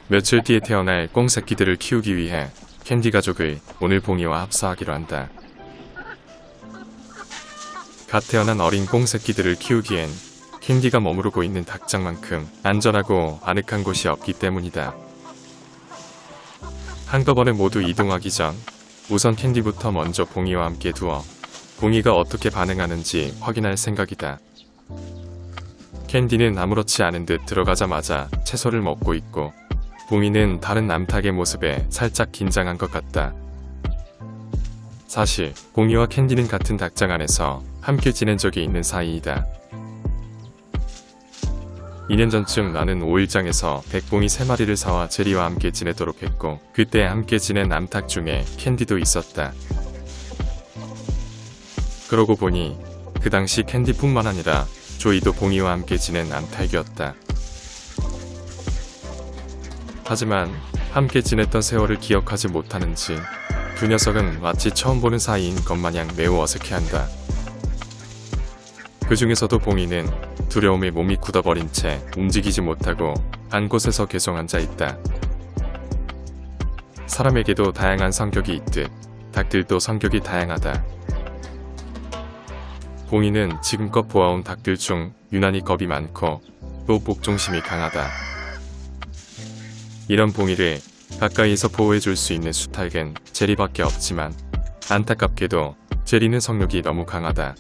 며칠 뒤에 태어날 꽁 새끼들을 키우기 위해 캔디 가족을 오늘 봉이와 합사하기로 한다. 갓 태어난 어린 꽁 새끼들을 키우기엔 캔디가 머무르고 있는 닭장만큼 안전하고 아늑한 곳이 없기 때문이다. 한꺼번에 모두 이동하기 전 우선 캔디부터 먼저 봉이와 함께 두어 봉이가 어떻게 반응하는지 확인할 생각이다. 캔디는 아무렇지 않은 듯 들어가자마자 채소를 먹고 있고 봉이는 다른 암탉의 모습에 살짝 긴장한 것 같다. 사실 봉이와 캔디는 같은 닭장 안에서 함께 지낸 적이 있는 사이이다. 2년 전쯤 나는 5일장에서 백봉이 3마리를 사와 제리와 함께 지내도록 했고 그때 함께 지낸 암탉 중에 캔디도 있었다. 그러고 보니 그 당시 캔디뿐만 아니라 조이도 봉이와 함께 지낸 암탉이었다. 하지만 함께 지냈던 세월을 기억하지 못하는지 두 녀석은 마치 처음 보는 사이인 것마냥 매우 어색해한다. 그 중에서도 봉이는 두려움에 몸이 굳어버린 채 움직이지 못하고 한 곳에서 계속 앉아있다. 사람에게도 다양한 성격이 있듯 닭들도 성격이 다양하다. 봉이는 지금껏 보아온 닭들 중 유난히 겁이 많고 또 복종심이 강하다. 이런 봉이를 가까이에서 보호해줄 수 있는 수탉은 제리밖에 없지만 안타깝게도 제리는 성욕이 너무 강하다.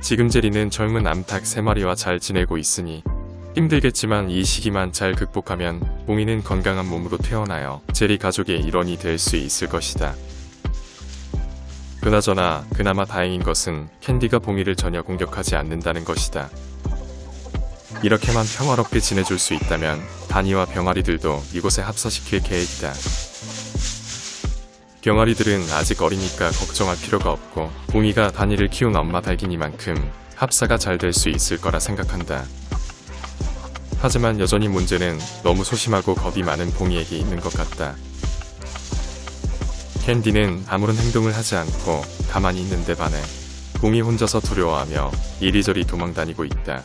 지금 제리는 젊은 암탉 3마리와 잘 지내고 있으니 힘들겠지만 이 시기만 잘 극복하면 봉이는 건강한 몸으로 태어나요 제리 가족의 일원이 될 수 있을 것이다. 그나저나 그나마 다행인 것은 캔디가 봉이를 전혀 공격하지 않는다는 것이다. 이렇게만 평화롭게 지내줄 수 있다면 다니와 병아리들도 이곳에 합사시킬 계획이다. 병아리들은 아직 어리니까 걱정할 필요가 없고 봉이가 다니를 키운 엄마 닭이니만큼 합사가 잘 될 수 있을 거라 생각한다. 하지만 여전히 문제는 너무 소심하고 겁이 많은 봉이에게 있는 것 같다. 캔디는 아무런 행동을 하지 않고 가만히 있는데 반해 봉이 혼자서 두려워하며 이리저리 도망다니고 있다.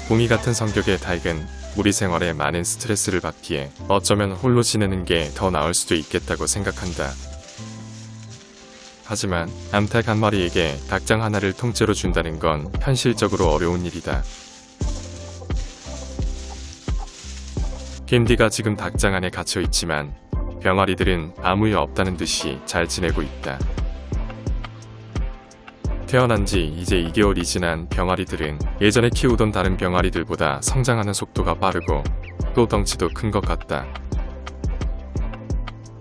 봉이 같은 성격의 닭은 무리 생활에 많은 스트레스를 받기에 어쩌면 홀로 지내는 게 더 나을 수도 있겠다고 생각한다. 하지만 암탉 한 마리에게 닭장 하나를 통째로 준다는 건 현실적으로 어려운 일이다. 캔디가 지금 닭장 안에 갇혀 있지만 병아리들은 아무 일 없다는 듯이 잘 지내고 있다. 태어난 지 이제 2개월이 지난 병아리들은 예전에 키우던 다른 병아리들보다 성장하는 속도가 빠르고 또 덩치도 큰 것 같다.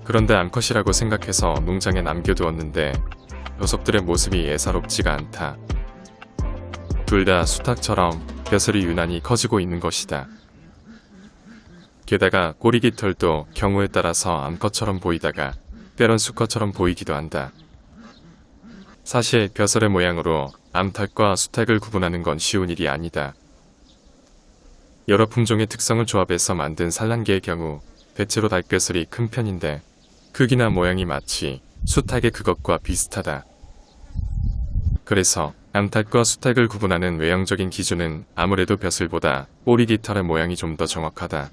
그런데 암컷이라고 생각해서 농장에 남겨두었는데 녀석들의 모습이 예사롭지가 않다. 둘 다 수탉처럼 벼슬이 유난히 커지고 있는 것이다. 게다가 꼬리 깃털도 경우에 따라서 암컷처럼 보이다가 때론 수컷처럼 보이기도 한다. 사실 벼슬의 모양으로 암탉과 수탉을 구분하는 건 쉬운 일이 아니다. 여러 품종의 특성을 조합해서 만든 산란계의 경우 대체로 닭벼슬이 큰 편인데 크기나 모양이 마치 수탉의 그것과 비슷하다. 그래서 암탉과 수탉을 구분하는 외형적인 기준은 아무래도 벼슬보다 꼬리 깃털의 모양이 좀 더 정확하다.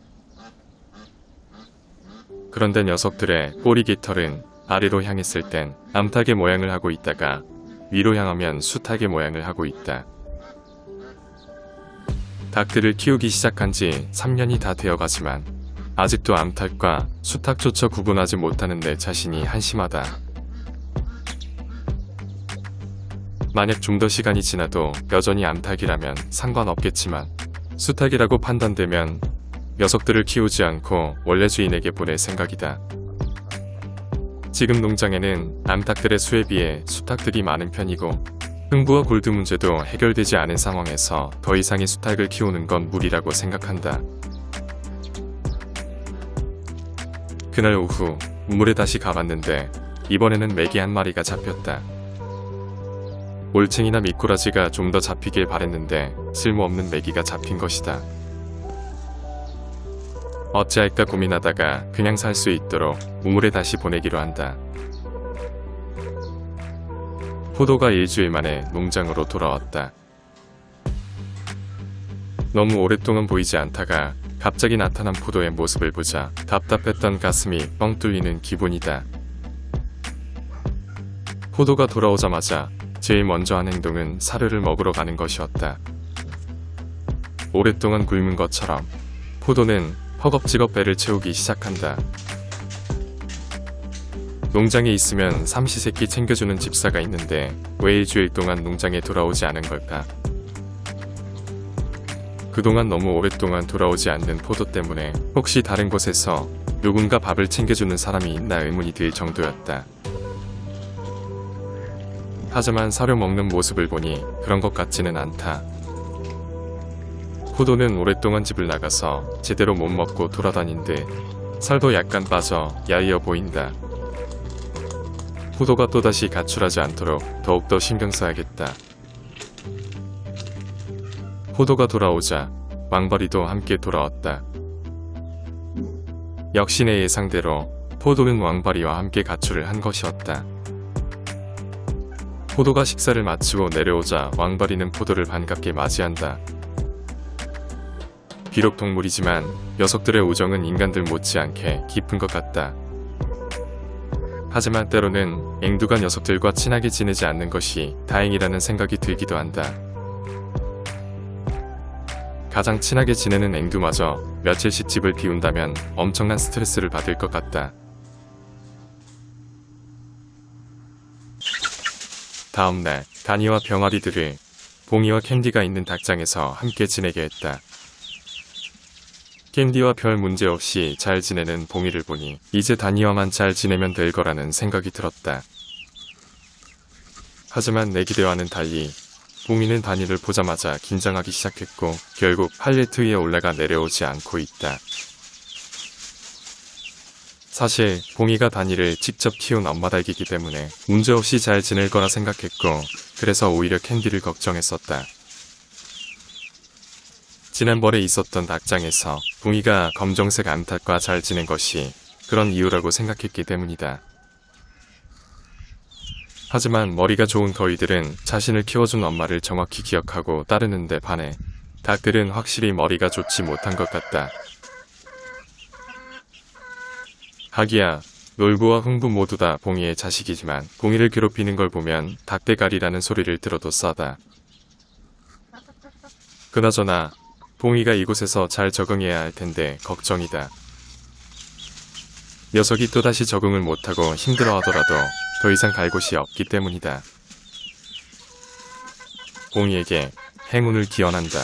그런데 녀석들의 꼬리 깃털은 아래로 향했을 땐 암탉의 모양을 하고 있다가 위로 향하면 수탉의 모양을 하고 있다. 닭들을 키우기 시작한 지 3년이 다 되어가지만 아직도 암탉과 수탉조차 구분하지 못하는 내 자신이 한심하다. 만약 좀 더 시간이 지나도 여전히 암탉이라면 상관없겠지만 수탉이라고 판단되면 녀석들을 키우지 않고 원래 주인에게 보낼 생각이다. 지금 농장에는 암탉들의 수에 비해 수탉들이 많은 편이고 흥부와 골드 문제도 해결되지 않은 상황에서 더 이상의 수탉을 키우는 건 무리라고 생각한다. 그날 오후 우물에 다시 가봤는데 이번에는 메기 한 마리가 잡혔다. 올챙이나 미꾸라지가 좀 더 잡히길 바랬는데 쓸모없는 메기가 잡힌 것이다. 어찌할까 고민하다가 그냥 살 수 있도록 우물에 다시 보내기로 한다. 포도가 일주일 만에 농장으로 돌아왔다. 너무 오랫동안 보이지 않다가 갑자기 나타난 포도의 모습을 보자 답답했던 가슴이 뻥 뚫리는 기분이다. 포도가 돌아오자마자 제일 먼저 한 행동은 사료를 먹으러 가는 것이었다. 오랫동안 굶은 것처럼 포도는 허겁지겁 배를 채우기 시작한다. 농장에 있으면 삼시세끼 챙겨주는 집사가 있는데 왜 일주일 동안 농장에 돌아오지 않은 걸까? 그동안 너무 오랫동안 돌아오지 않는 포도 때문에 혹시 다른 곳에서 누군가 밥을 챙겨주는 사람이 있나 의문이 들 정도였다. 하지만 사료 먹는 모습을 보니 그런 것 같지는 않다. 포도는 오랫동안 집을 나가서 제대로 못 먹고 돌아다닌 듯 살도 약간 빠져 야위어 보인다. 포도가 또다시 가출하지 않도록 더욱더 신경 써야겠다. 포도가 돌아오자 왕벌이도 함께 돌아왔다. 역시 내 예상대로 포도는 왕벌이와 함께 가출을 한 것이었다. 포도가 식사를 마치고 내려오자 왕벌이는 포도를 반갑게 맞이한다. 비록 동물이지만 녀석들의 우정은 인간들 못지않게 깊은 것 같다. 하지만 때로는 앵두가 녀석들과 친하게 지내지 않는 것이 다행이라는 생각이 들기도 한다. 가장 친하게 지내는 앵두마저 며칠씩 집을 비운다면 엄청난 스트레스를 받을 것 같다. 다음날 다니와 병아리들을 봉이와 캔디가 있는 닭장에서 함께 지내게 했다. 캔디와 별 문제 없이 잘 지내는 봉이를 보니 이제 다니와만 잘 지내면 될 거라는 생각이 들었다. 하지만 내 기대와는 달리 봉이는 다니를 보자마자 긴장하기 시작했고 결국 팔레트 위에 올라가 내려오지 않고 있다. 사실 봉이가 다니를 직접 키운 엄마 닭이기 때문에 문제없이 잘 지낼 거라 생각했고 그래서 오히려 캔디를 걱정했었다. 지난번에 있었던 닭장에서 봉이가 검정색 암탉과 잘 지낸 것이 그런 이유라고 생각했기 때문이다. 하지만 머리가 좋은 거위들은 자신을 키워준 엄마를 정확히 기억하고 따르는데 반해 닭들은 확실히 머리가 좋지 못한 것 같다. 하기야 놀부와 흥부 모두 다 봉이의 자식이지만 봉이를 괴롭히는 걸 보면 닭대가리라는 소리를 들어도 싸다. 그나저나 봉이가 이곳에서 잘 적응해야 할 텐데 걱정이다. 녀석이 또다시 적응을 못하고 힘들어하더라도 더 이상 갈 곳이 없기 때문이다. 봉이에게 행운을 기원한다.